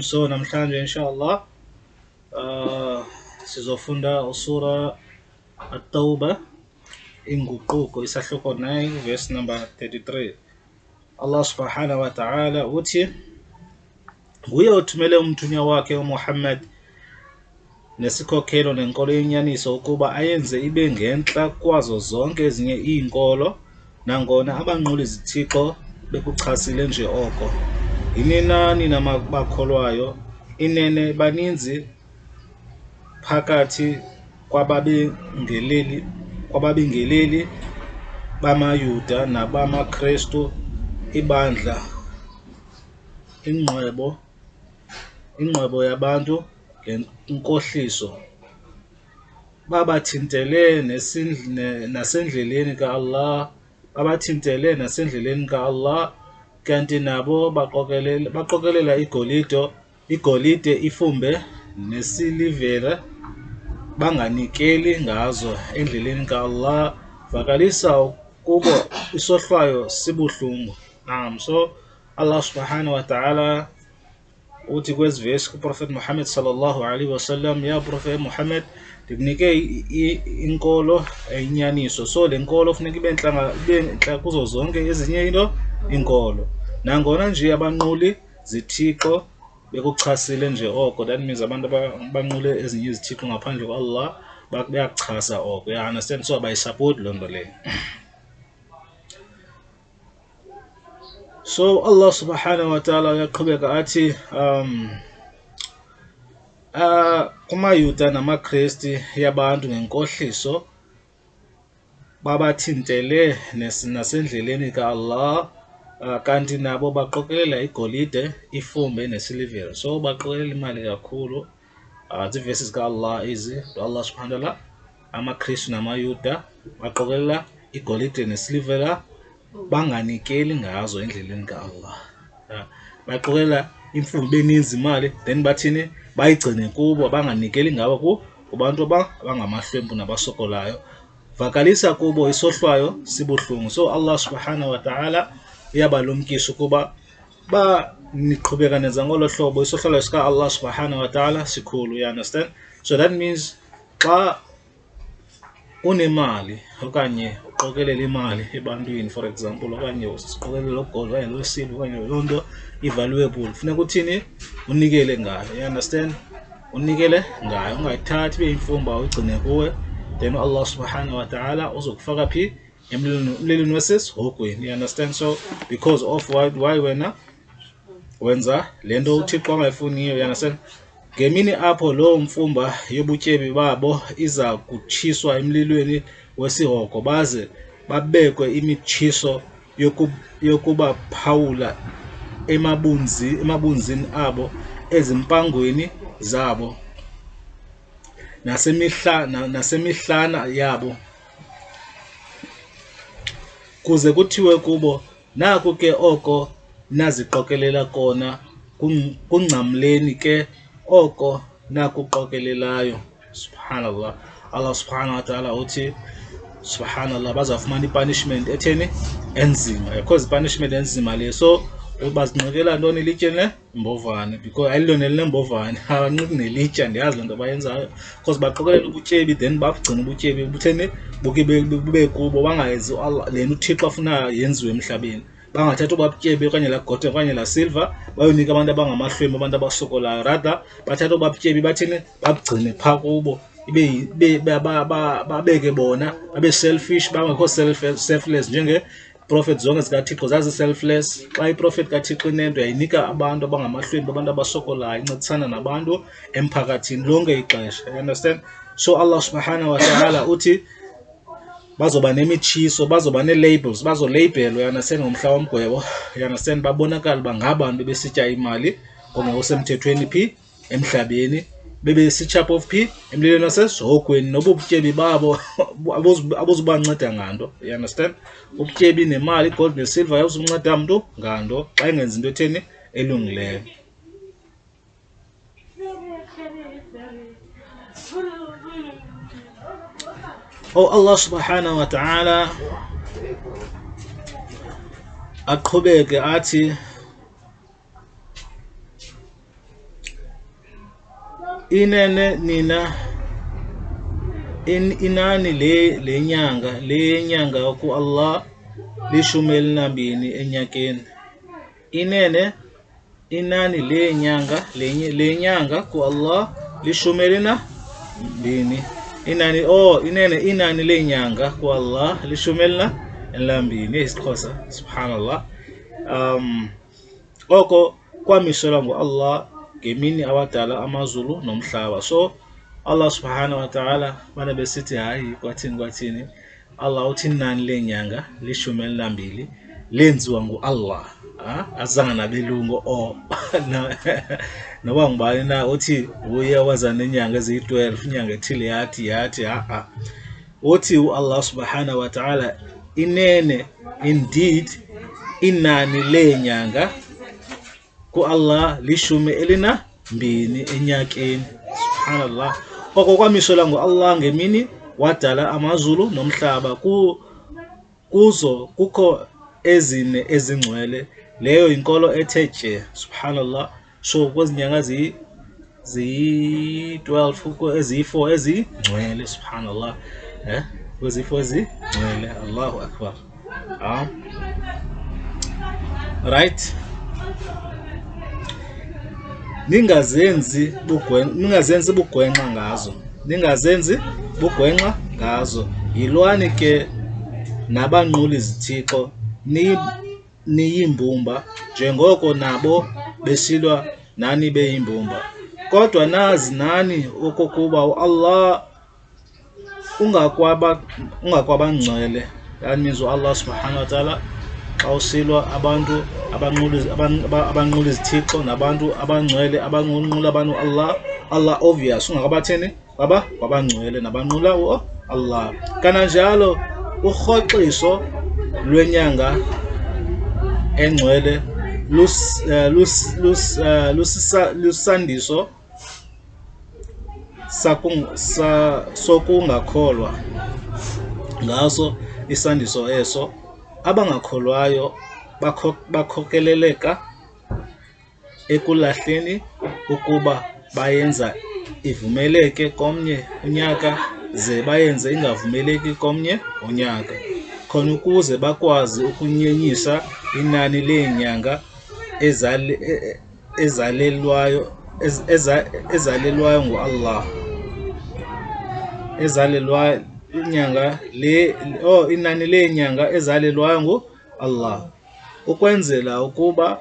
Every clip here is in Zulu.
So namhlanje inshallah sizofunda usura at-Tauba inguquko isahluko 9 verse number 33. Allah subhanahu wa ta'ala uthi nguye othumele umthunywa wakhe uMuhammad nesikhokhelo nenkolo yenyaniso ukuba ayenze ibe ngenhla kwazo zonke ezinye iinkolo nangona abanquli zithixo bekuchasile nje oko. Yininani nabakholwayo inene baninzi phakathi kwababingeleli bamayuda nabamaKristu ibandla ingqwebo yabantu ngenkohliso babathintele nasendleleni ka-Allah kanti nabo baqokelela igolide ifumbe nesilivere banganikeli ngazo endleleni ka-Allah. Vakalisa kubo isohlwayo sibuhlungu. So Allah subhanahu wa ta'ala uthi kwezi verse kuProfet Muhammad sallallahu alaihi wasallam, ya Prophet Muhammad, ndikunike inkolo eyinyaniso, so le nkolo funeka ibe ntlanga kuzo zonke ezinye inkolo nangona nje abanquli zithixo bekuchasile nje oko. That means abantu abanqule ezinye izithixo ngaphandle kwa-Allah bayakuchasa oko, you understand? So abayisupport loo nto leyo. So Allah subhanahu wa ta'ala uyaqhubeka athi kumayuda namaKristu yabantu ngenkohliso babathintele nasendleleni ka-Allah kanti nabo baqokelela igolide ifumbe nesilivere. So baqokelela imali kakhulu. Ziivesi zika-Allah izi. Allah subhanahu wa ta'ala amaKristu namayuda baqokelela igolide nesilivere banganikeli ngazo endleleni ka-Allah. Baqokelela imfundo beninzi imali then bathini bayigcine kubo banganikeli ngabo kubantu abangamahlwempu nabasokolayo. Vakalisa kubo isohlwayo sibuhlungu. So Allah subhanahu wa ta'ala uyabalumkisa ukuba niqhubeka nenza ngolo hlobo isohlwayo sika Allah subhanahu wa ta'ala sikhulu, you understand? So that means xa unemali okanye uqokelela imali ebantwini, for example, okanye usiqokelela ugold okanye lwesilo okanye loo nto i-valuable, funeka uthini unikele ngayo, you understand? Unikele ngayo, ungayithathi ibe yimfumba uyigcine kuwe, then Allah subhanahu wa ta'ala uzokufaka phi emlilweni wasesihogweni, you understand? So because of why wena wenza le nto uthixo angayifuniyo, you understand? Ngemini apho loo mfumba yobutyebi babo iza kutshiswa emlilweni wesihogo baze babekwe imitshiso yokubaphawula emabunzini abo, ezimpangweni zabo nasemihlana yabo, kuze kuthiwe kubo, naku ke oko naziqokelela kona kungcamleni ke oko nakuqokelelayo. Subhanallah. Allah subhanahu wa ta'ala uthi subhanallah, bazafumana ipunishment etheni enzima, because ipunishment enzima le. So bazinqikela ntoni ilitye nembovane, because ayilona linembovane abanqiki nelitya, ndiyazi loo nto bayenzayo, because baqokelela ubutyebi then babugcina ubutyebi butheni bube kubo, bangayenzi le nto uthixo afuna yenziwe emhlabeni. Bangathatha ubabutyebi okanye laa gold okanye laa silver bayonika abantu abangamahlwempu, abantu abasokolayo, rather bathatha ubabutyebi bathini babugcine phaa kubo, babeke bona babe selfish, bangekho selfless njenge-prophet zonke zikathixo zazi-selfless. Xa iprofethi kathixo inento yayinika abantu abangamahlwempu, abantu abasokolayo, incedisana nabantu emphakathini lonke ixesha, you understand? So Allah subhanahu wa ta'ala uthi bazoba nemitshiso, bazoba nee-labels, bazoleyibhelwa, you understand, ngomhla womgwebo, you understand? Babonakala uba ngabantu besitya imali ngokungekhosemthethweni phi emhlabeni, bebesitsha phofu phi emlilweni wasesihogweni, noba ubutyebi babo abuzubanceda nganto, you understand? Ubutyebi nemali, igold nesilver abuzunceda mntu nganto xa engenzi into etheni elungileyo. Oh, Allah subhanahu wa ta'ala aqhubeke athi inene nina inani lenyanga ku Allah lishumi elinambini enyakeni. Inene inani lenyanga ku Allah lishumi elinambini. Inene inani lenyanga ku Allah lishumi elinambini. IsiXhosa, subhanallah. Oko kwamiselwa ngu-Allah ngemini awadala amazulu nomhlaba. So Allah subhanahu wa ta'ala bana besithi hayi kwathini Allah uthi inani lenyanga lishumi elinambili lenziwa ngu-Allah. Azange nabelungu noba ngubani na uthi uye waza nenyanga eziyi-12 inyanga ethile yathi uthi u-Allah subhanahu wa ta'ala inene indeed inani lenyanga ku Allah lishumi elinambini enyakeni. Subhanallah. Oko kwamiselwa ngu-Allah ngemini wadala amazulu nomhlaba. Kuzo kukho ezine ezingcwele. Leyo inkolo ethe tye. Subhanallah. So kwezinyanga ziyi-12 kukho eziyi-4 ezingcwele. Subhanallah. Kwezi-4 ezingcwele. Allahu akbar. Right. Ningazenzi bugwenxa ngazo. Yilwani ke nabanquli izithixo niyimbumba njengoko nabo besilwa nani beyimbumba. Kodwa nazi nani okokuba u-Allah ungakwabangcwele. That means u-Allah subhanahu wa ta'ala xa usilwa abantu abanqula izithixo nabantu abangcwele abanqula abantu Allah obvious ungakabatheni kwabangcwele nabanqula u-Allah. Kananjalo urhoxiso lwenyanga engcwele lusandiso sokungakholwa ngaso isandiso eso. Abangakholwayo bakhokeleleka ekulahleni ukuba bayenza ivumeleke komnye unyaka ze bayenze ingavumeleki komnye unyaka, khona ukuze bakwazi ukunyenyisa inani leenyanga ezalelwayo ngu-Allah. Inani leenyanga ezalelwayo ngu-Allah ukwenzela ukuba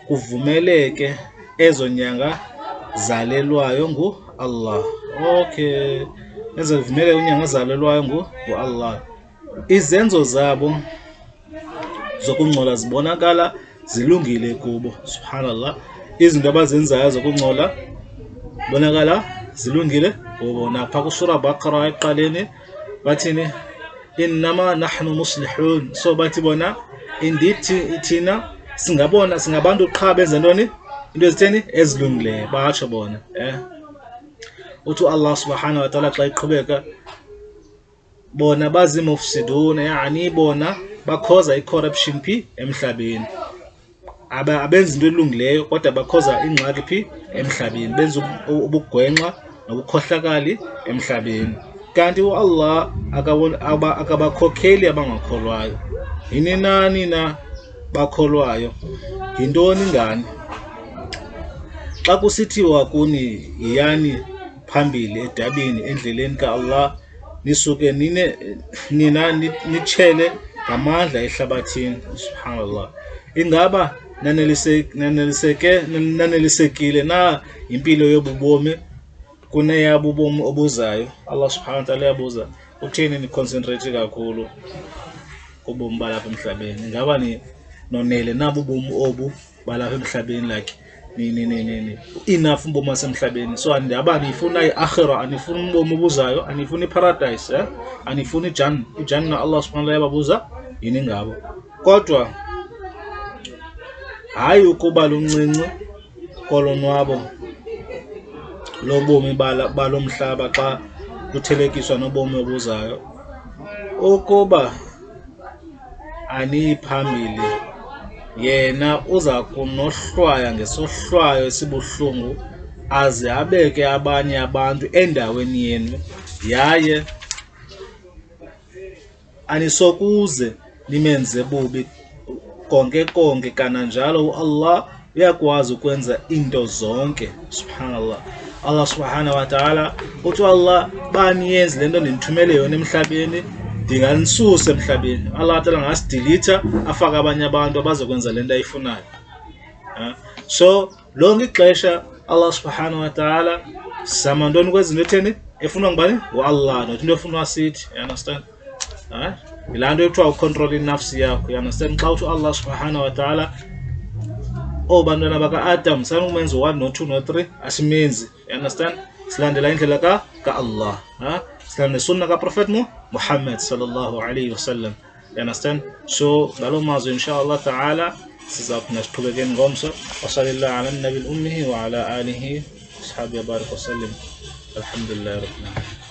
kuvumeleke ezo nyanga zalelwayo ngu-Allah. Okay, ezo kuvumeleke inyanga zalelwayo ngu-Allah. Izenzo zabo zokungcola zibonakala zilungile kubo. Subhanallah. Izinto abazenzayo zokungcola bonakala zilungile kubo. Napha kusura Baqara eqaleni bathini innama nahnu muslihun. So bathi bona indeed thina singabantu qha benza ntoni into ezitheni ezilungileyo batsho bona. Uthi Allah subhanahu wa ta'ala xa iqhubeka bona bazimufsiduna, yani bona bakhoza i-corruption phi emhlabeni. Abenza into elungileyo kodwa bakhoza ingxaki phi emhlabeni, benza ubugwenxa nobukhohlakali emhlabeni. Kanti u-Allah akabakhokheli abangakholwayo. Yini nani na bakholwayo? Yintoni ngani? Xa kusithiwa kuni yiyani phambili edabini endleleni ka-Allah, nisuke nina nitshele ngamandla ehlabathini. Subhanallah. Ingaba nanelisekile na impilo yobubomi kuneyabo ubomi obuzayo? Allah subhanahu wa ta'ala yabuza, utheni niconcentrate kakhulu kubomi balapha emhlabeni? Ingaba nonele nabo ubomi obu balapha emhlabeni, like enough ubomi wasemhlabeni? So andaba nifuna i-akhira, anifuna ubomi obuzayo, anifuna i-paradise, anifuna ijanna. Allah subhanahu wa ta'ala yababuza yini ngabo. Kodwa hayi ukuba luncinci kolonwabo lobomi balo mhlaba xa kuthelekiswa nobomi obuzayo. Ukuba aniyiphambili, yena uza kunohlwaya ngesohlwayo esibuhlungu aze abeke abanye abantu endaweni yenu, yaye anisokuze nimenze bubi konke kananjalo Allah uyakwazi ukwenza into zonke. Subhanallah. Allah subhanahu wa ta'ala uthi Allah baniyenzi lento nithumele yona emhlabeni ndinganisuse emhlabeni. Allah ta'ala ngasidelete afake abanye abantu abazokwenza lento ayifunayo. So lonke ixesha Allah subhanahu wa ta'ala samandoni kwezinto etheni efuna ngubani Allah, not into efuna sithi. You understand? Ilanto ekuthiwa ucontrol inafsi yakho. You understand? Xa uthi Allah subhanahu wa ta'ala bantwana baka Adam sanumenza 1 no 2 no 3 asimenzi. You understand? Silandela indlela ka Allah, silandela sunna ka Prophet Muhammad sallallahu alayhi wasallam. You understand? So ngalo mazwi inshallah ta'ala sizaphinda siqhubekeni ngomso. Wa sallallahu ala nabi al-ummi wa ala alihi ashabi barik wa sallim. Alhamdulillah rabbil alamin.